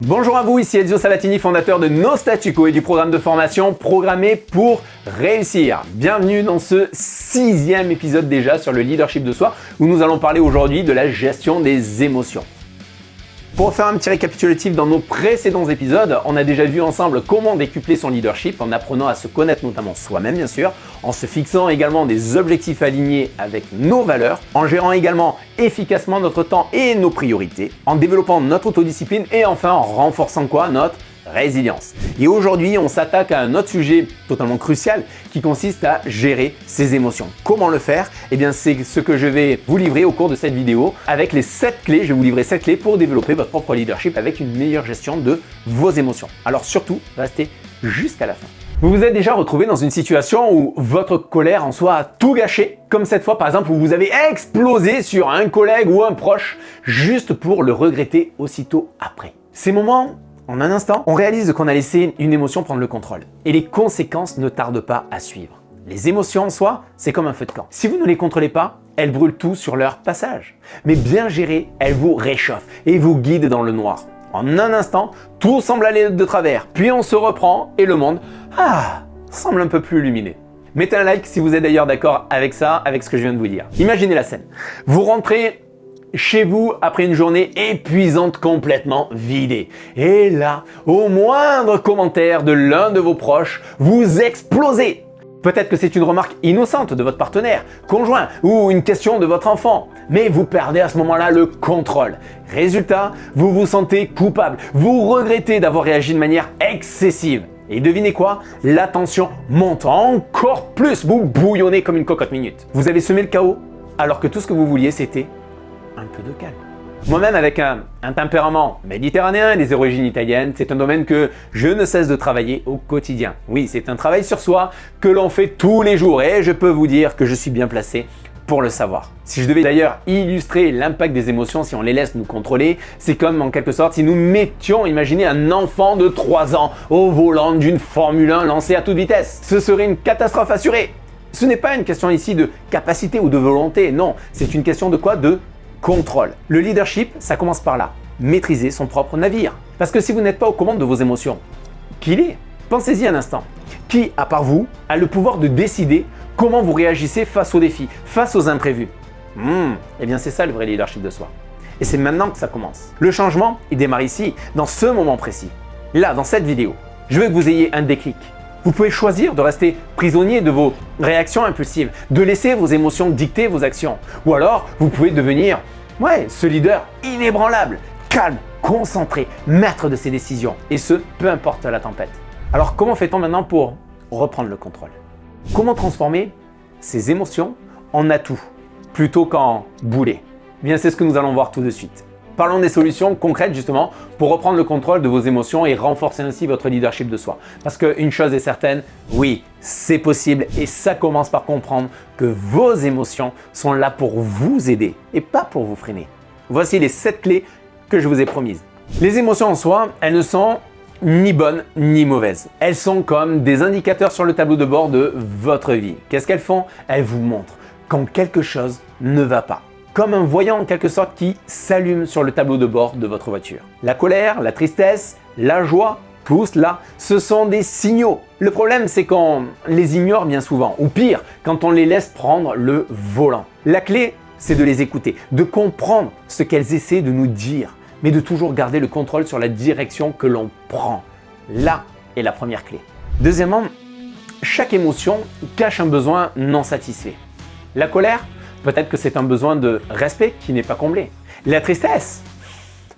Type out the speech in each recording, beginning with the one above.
Bonjour à vous, ici Ezio Sabatini, fondateur de Nostatico et du programme de formation Programmé pour réussir. Bienvenue dans ce 6e épisode déjà sur le leadership de soi où nous allons parler aujourd'hui de la gestion des émotions. Pour faire un petit récapitulatif dans nos précédents épisodes, on a déjà vu ensemble comment décupler son leadership en apprenant à se connaître notamment soi-même bien sûr, en se fixant également des objectifs alignés avec nos valeurs, en gérant également efficacement notre temps et nos priorités, en développant notre autodiscipline et enfin en renforçant quoi? Notre résilience. Et aujourd'hui, on s'attaque à un autre sujet totalement crucial qui consiste à gérer ses émotions. Comment le faire? Eh bien, c'est ce que je vais vous livrer au cours de cette vidéo avec les 7 clés. Je vais vous livrer 7 clés pour développer votre propre leadership avec une meilleure gestion de vos émotions. Alors surtout, restez jusqu'à la fin. Vous vous êtes déjà retrouvé dans une situation où votre colère en soi a tout gâché, comme cette fois par exemple où vous avez explosé sur un collègue ou un proche juste pour le regretter aussitôt après. Ces moments, en un instant, on réalise qu'on a laissé une émotion prendre le contrôle. Et les conséquences ne tardent pas à suivre. Les émotions en soi, c'est comme un feu de camp. Si vous ne les contrôlez pas, elles brûlent tout sur leur passage. Mais bien gérées, elles vous réchauffent et vous guident dans le noir. En un instant, tout semble aller de travers. Puis on se reprend et le monde, semble un peu plus lumineux. Mettez un like si vous êtes d'ailleurs d'accord avec ça, avec ce que je viens de vous dire. Imaginez la scène. Vous rentrez chez vous après une journée épuisante, complètement vidée. Et là, au moindre commentaire de l'un de vos proches, vous explosez. Peut-être que c'est une remarque innocente de votre partenaire, conjoint ou une question de votre enfant. Mais vous perdez à ce moment-là le contrôle. Résultat, vous vous sentez coupable. Vous regrettez d'avoir réagi de manière excessive. Et devinez quoi? La tension monte encore plus. Vous bouillonnez comme une cocotte minute. Vous avez semé le chaos alors que tout ce que vous vouliez, c'était un peu de calme. Moi-même, avec un tempérament méditerranéen et des origines italiennes, c'est un domaine que je ne cesse de travailler au quotidien. Oui, c'est un travail sur soi que l'on fait tous les jours et je peux vous dire que je suis bien placé pour le savoir. Si je devais d'ailleurs illustrer l'impact des émotions si on les laisse nous contrôler, c'est comme en quelque sorte si nous mettions, imaginez un enfant de 3 ans au volant d'une Formule 1 lancée à toute vitesse. Ce serait une catastrophe assurée. Ce n'est pas une question ici de capacité ou de volonté, non, c'est une question de quoi? De contrôle. Le leadership, ça commence par là. Maîtriser son propre navire. Parce que si vous n'êtes pas aux commandes de vos émotions, qui l'est? Pensez-y un instant. Qui, à part vous, a le pouvoir de décider comment vous réagissez face aux défis, face aux imprévus? Eh bien, c'est ça le vrai leadership de soi. Et c'est maintenant que ça commence. Le changement, il démarre ici, dans ce moment précis. Là, dans cette vidéo, je veux que vous ayez un déclic. Vous pouvez choisir de rester prisonnier de vos réactions impulsives, de laisser vos émotions dicter vos actions. Ou alors, vous pouvez devenir, ce leader inébranlable, calme, concentré, maître de ses décisions. Et ce, peu importe la tempête. Alors, comment fait-on maintenant pour reprendre le contrôle? Comment transformer ces émotions en atout plutôt qu'en boulet? Bien, c'est ce que nous allons voir tout de suite. Parlons des solutions concrètes justement pour reprendre le contrôle de vos émotions et renforcer ainsi votre leadership de soi. Parce qu'une chose est certaine, oui, c'est possible et ça commence par comprendre que vos émotions sont là pour vous aider et pas pour vous freiner. Voici les 7 clés que je vous ai promises. Les émotions en soi, elles ne sont ni bonnes ni mauvaises. Elles sont comme des indicateurs sur le tableau de bord de votre vie. Qu'est-ce qu'elles font? Elles vous montrent quand quelque chose ne va pas. Comme un voyant en quelque sorte qui s'allume sur le tableau de bord de votre voiture. La colère, la tristesse, la joie, tout cela, ce sont des signaux. Le problème, c'est qu'on les ignore bien souvent, ou pire, quand on les laisse prendre le volant. La clé, c'est de les écouter, de comprendre ce qu'elles essaient de nous dire, mais de toujours garder le contrôle sur la direction que l'on prend. Là est la première clé. Deuxièmement, chaque émotion cache un besoin non satisfait. La colère, peut-être que c'est un besoin de respect qui n'est pas comblé. La tristesse,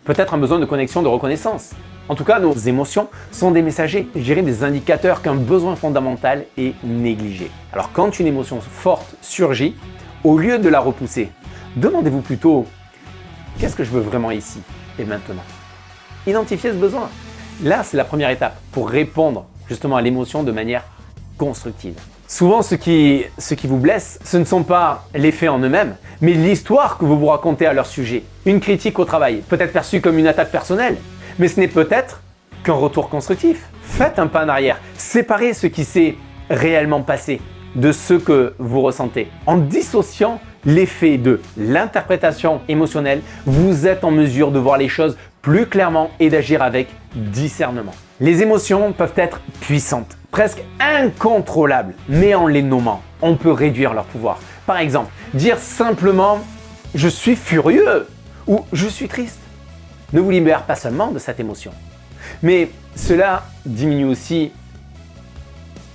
peut-être un besoin de connexion, de reconnaissance. En tout cas, nos émotions sont des messagers, je dirais des indicateurs qu'un besoin fondamental est négligé. Alors quand une émotion forte surgit, au lieu de la repousser, demandez-vous plutôt « Qu'est-ce que je veux vraiment ici et maintenant ?» Identifiez ce besoin. Là, c'est la première étape pour répondre justement à l'émotion de manière constructive. Souvent, ce qui vous blesse, ce ne sont pas les faits en eux-mêmes, mais l'histoire que vous vous racontez à leur sujet. Une critique au travail, peut-être perçue comme une attaque personnelle, mais ce n'est peut-être qu'un retour constructif. Faites un pas en arrière, séparez ce qui s'est réellement passé de ce que vous ressentez. En dissociant l'effet de l'interprétation émotionnelle, vous êtes en mesure de voir les choses plus clairement et d'agir avec discernement. Les émotions peuvent être puissantes, presque incontrôlables, mais en les nommant, on peut réduire leur pouvoir. Par exemple, dire simplement « je suis furieux » ou « je suis triste » ne vous libère pas seulement de cette émotion, mais cela diminue aussi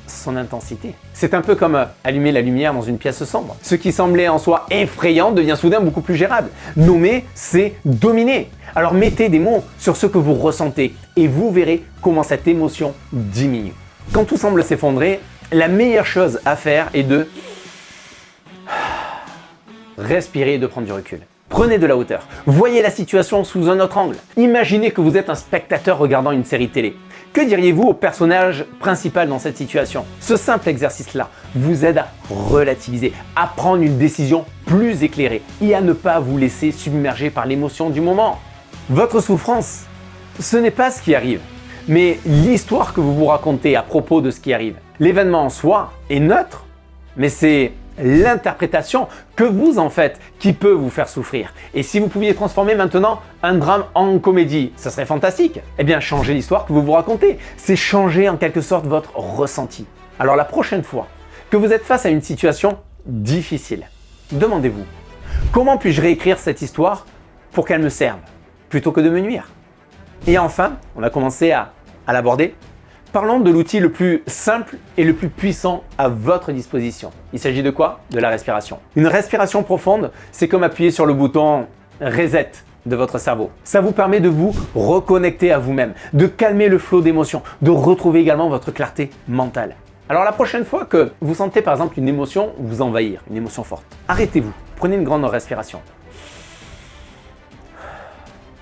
son intensité. C'est un peu comme allumer la lumière dans une pièce sombre. Ce qui semblait en soi effrayant devient soudain beaucoup plus gérable. Nommer, c'est dominer. Alors mettez des mots sur ce que vous ressentez et vous verrez comment cette émotion diminue. Quand tout semble s'effondrer, la meilleure chose à faire est de respirer et de prendre du recul. Prenez de la hauteur. Voyez la situation sous un autre angle. Imaginez que vous êtes un spectateur regardant une série télé. Que diriez-vous au personnage principal dans cette situation? Ce simple exercice-là vous aide à relativiser, à prendre une décision plus éclairée et à ne pas vous laisser submerger par l'émotion du moment. Votre souffrance, ce n'est pas ce qui arrive, mais l'histoire que vous vous racontez à propos de ce qui arrive. L'événement en soi est neutre, mais c'est l'interprétation que vous en faites qui peut vous faire souffrir. Et si vous pouviez transformer maintenant un drame en comédie, ça serait fantastique. Eh bien, changez l'histoire que vous vous racontez. C'est changer en quelque sorte votre ressenti. Alors la prochaine fois que vous êtes face à une situation difficile, demandez-vous, comment puis-je réécrire cette histoire pour qu'elle me serve plutôt que de me nuire? Et enfin, on a commencé à l'aborder. Parlons de l'outil le plus simple et le plus puissant à votre disposition. Il s'agit de quoi? De la respiration. Une respiration profonde, c'est comme appuyer sur le bouton Reset de votre cerveau. Ça vous permet de vous reconnecter à vous-même, de calmer le flot d'émotions, de retrouver également votre clarté mentale. Alors la prochaine fois que vous sentez par exemple une émotion vous envahir, une émotion forte, arrêtez-vous, prenez une grande respiration.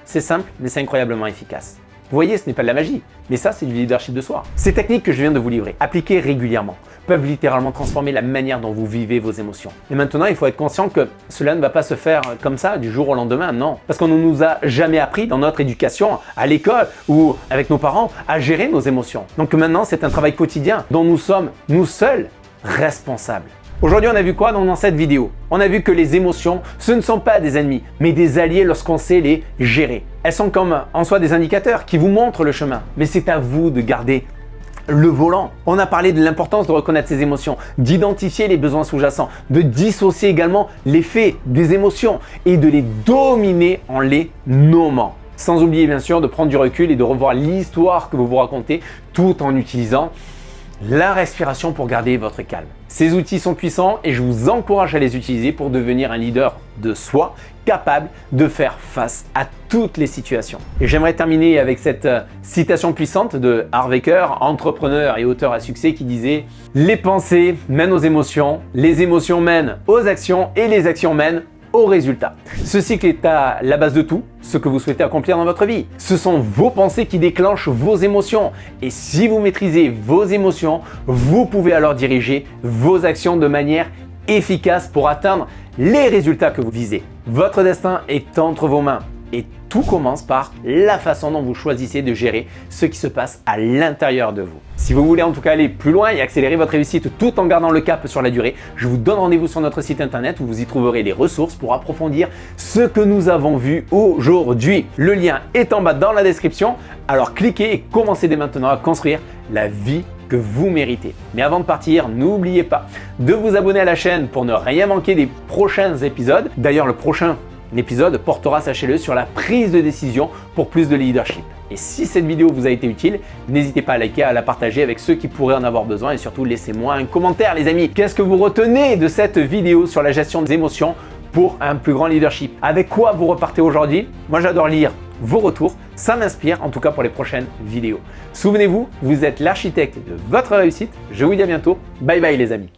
C'est simple, mais c'est incroyablement efficace. Vous voyez, ce n'est pas de la magie, mais ça, c'est du leadership de soi. Ces techniques que je viens de vous livrer, appliquées régulièrement, peuvent littéralement transformer la manière dont vous vivez vos émotions. Et maintenant, il faut être conscient que cela ne va pas se faire comme ça, du jour au lendemain, non. Parce qu'on ne nous a jamais appris dans notre éducation, à l'école ou avec nos parents, à gérer nos émotions. Donc maintenant, c'est un travail quotidien dont nous sommes, nous seuls, responsables. Aujourd'hui, on a vu quoi dans cette vidéo? On a vu que les émotions, ce ne sont pas des ennemis, mais des alliés lorsqu'on sait les gérer. Elles sont comme en soi des indicateurs qui vous montrent le chemin, mais c'est à vous de garder le volant. On a parlé de l'importance de reconnaître ses émotions, d'identifier les besoins sous-jacents, de dissocier également l'effet des émotions et de les dominer en les nommant. Sans oublier bien sûr de prendre du recul et de revoir l'histoire que vous vous racontez tout en utilisant la respiration pour garder votre calme. Ces outils sont puissants et je vous encourage à les utiliser pour devenir un leader de soi, capable de faire face à toutes les situations. Et j'aimerais terminer avec cette citation puissante de Harvey Kerr, entrepreneur et auteur à succès, qui disait « Les pensées mènent aux émotions, les émotions mènent aux actions et les actions mènent au résultat. » Ce cycle est à la base de tout ce que vous souhaitez accomplir dans votre vie. Ce sont vos pensées qui déclenchent vos émotions. Et si vous maîtrisez vos émotions, vous pouvez alors diriger vos actions de manière efficace pour atteindre les résultats que vous visez. Votre destin est entre vos mains. Et tout commence par la façon dont vous choisissez de gérer ce qui se passe à l'intérieur de vous. Si vous voulez en tout cas aller plus loin et accélérer votre réussite tout en gardant le cap sur la durée, je vous donne rendez-vous sur notre site internet où vous y trouverez des ressources pour approfondir ce que nous avons vu aujourd'hui. Le lien est en bas dans la description, alors cliquez et commencez dès maintenant à construire la vie que vous méritez. Mais avant de partir, n'oubliez pas de vous abonner à la chaîne pour ne rien manquer des prochains épisodes. D'ailleurs, le prochain épisode portera, sachez-le, sur la prise de décision pour plus de leadership. Et si cette vidéo vous a été utile, n'hésitez pas à liker, à la partager avec ceux qui pourraient en avoir besoin et surtout laissez-moi un commentaire les amis. Qu'est-ce que vous retenez de cette vidéo sur la gestion des émotions pour un plus grand leadership? Avec quoi vous repartez aujourd'hui? Moi j'adore lire vos retours, ça m'inspire en tout cas pour les prochaines vidéos. Souvenez-vous, vous êtes l'architecte de votre réussite. Je vous dis à bientôt. Bye bye les amis.